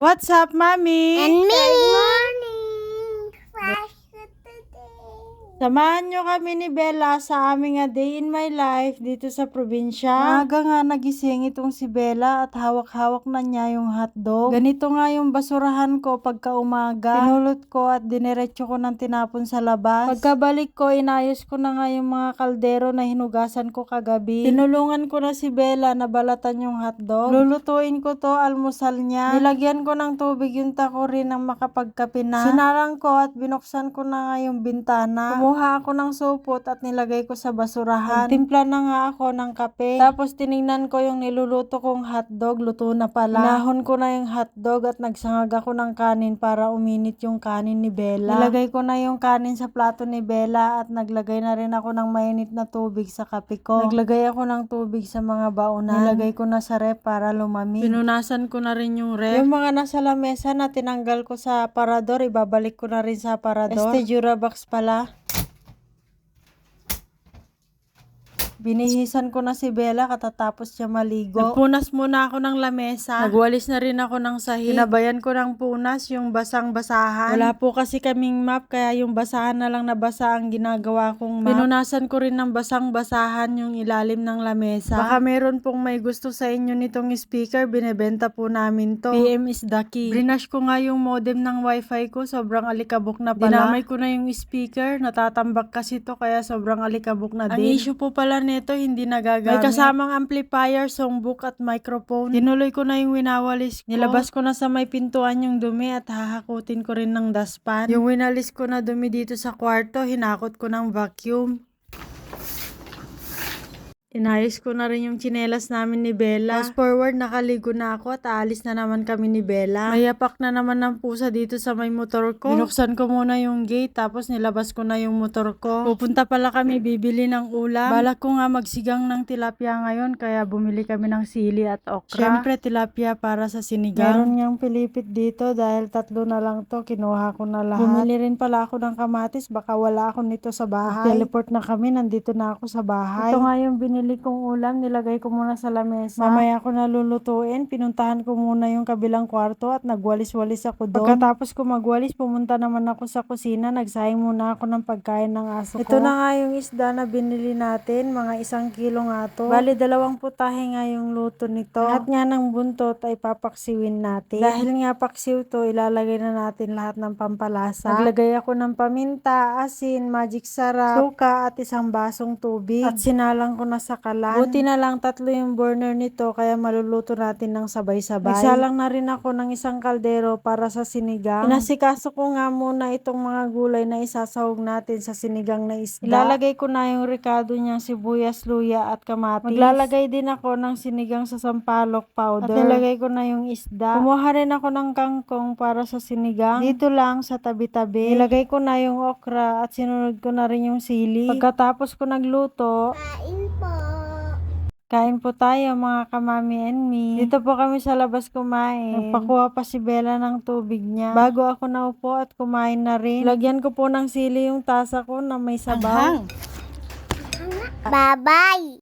What's up, Mami? And me! Good morning! Flash ko today! Samahan nyo kami ni Bella sa aming day in my life dito sa probinsya. Maaga nga nagising itong si Bella at hawak-hawak na niya yung hotdog. Ganito nga yung basurahan ko pagka umaga. Pinulot ko at diniretso ko ng tinapon sa labas. Pagkabalik ko, inayos ko na nga yung mga kaldero na hinugasan ko kagabi. Tinulungan ko na si Bella na balatan yung hotdog. Lulutuin ko to, almusal niya. Nilagyan ko ng tubig yung takuri ng makapagkape na. Sinarang ko at binuksan ko na nga yung bintana. Kumuha ako ng supot at nilagay ko sa basurahan. Timpla na nga ako ng kape. Tapos tiningnan ko yung niluluto kong hotdog, luto na pala. Inahon ko na yung hotdog at nagsangag ako ng kanin para uminit yung kanin ni Bella. Nilagay ko na yung kanin sa plato ni Bella at naglagay na rin ako ng mainit na tubig sa kape ko. Naglagay ako ng tubig sa mga baonan. Nilagay ko na sa rep para lumamig. Pinunasan ko na rin yung rep. Yung mga nasa lamesa na tinanggal ko sa aparador, ibabalik ko na rin sa aparador. Durabox pala. Binihisan ko na si Bella katatapos siya maligo. Nagpunas muna ako ng lamesa. Nagwalis na rin ako ng sahig. Tinabayan ko ng punas yung basang-basahan. Wala po kasi kaming map kaya yung basahan na lang na basa ang ginagawa kong map. Pinunasan ko rin ng basang-basahan yung ilalim ng lamesa. Baka meron pong may gusto sa inyo nitong speaker. Binebenta po namin to. PM is the key. Brinash ko nga yung modem ng wifi ko. Sobrang alikabok na pala. Dinamay ko na yung speaker. Natatambak kasi to kaya sobrang alikabok na din. Ang issue po pala ito hindi nagagamit. May kasamang amplifier, songbook at microphone. Tinuloy ko na yung winawalis ko. Nilabas ko na sa may pintuan yung dumi at hahakutin ko rin ng dustpan. Yung winalis ko na dumi dito sa kwarto, hinakot ko ng vacuum. Inayos ko na rin yung tsinelas namin ni Bella. Fast forward, nakaligo na ako at aalis na naman kami ni Bella. Mayapak na naman ng pusa dito sa may motor ko. Binuksan ko muna yung gate tapos nilabas ko na yung motor ko. Pupunta pala kami bibili ng ulam. Balak ko nga magsigang ng tilapia ngayon kaya bumili kami ng sili at okra. Syempre tilapia para sa sinigang. Meron niyang pilipit dito dahil 3 na lang to. Kinuha ko na lahat. Bumili rin pala ako ng kamatis. Baka wala ako nito sa bahay. Teleport na kami. Nandito na ako sa bahay. Ito nga yung binili kong ulam, nilagay ko muna sa lamesa. Mamaya ko na lulutuin, pinuntahan ko muna yung kabilang kwarto at nagwalis-walis ako doon. Pagkatapos ko magwalis, pumunta naman ako sa kusina, nagsayang muna ako ng pagkain ng aso ko. Ito na nga yung isda na binili natin, mga 1 kilo nga to. Bali 2 putahe nga yung luto nito. Lahat nga ng buntot ay papaksiwin natin. Dahil nga paksiw to, ilalagay na natin lahat ng pampalasa. Naglagay ako ng paminta, asin, magic sarap, suka at 1 basong tubig. At sinalang ko na sa kalan. Buti na lang 3 yung burner nito kaya maluluto natin ng sabay-sabay. Nagsalang na rin ako ng 1 kaldero para sa sinigang. Inasikaso ko nga muna itong mga gulay na isasahog natin sa sinigang na isda. Ilalagay ko na yung ricado niyang sibuyas, luya at kamatis. Maglalagay din ako ng sinigang sa sampalok powder. At nilagay ko na yung isda. Kumuha rin ako ng kangkong para sa sinigang. Dito lang sa tabi-tabi. Nilagay ko na yung okra at sinunod ko na rin yung sili. Pagkatapos ko nagluto, Kain po! kain po tayo mga kamami and me. Dito po kami sa labas kumain. Nagpakuha pa si Bella ng tubig niya. Bago ako naupo at kumain na rin. Lagyan ko po ng sili yung tasa ko na may sabaw. Bye-bye!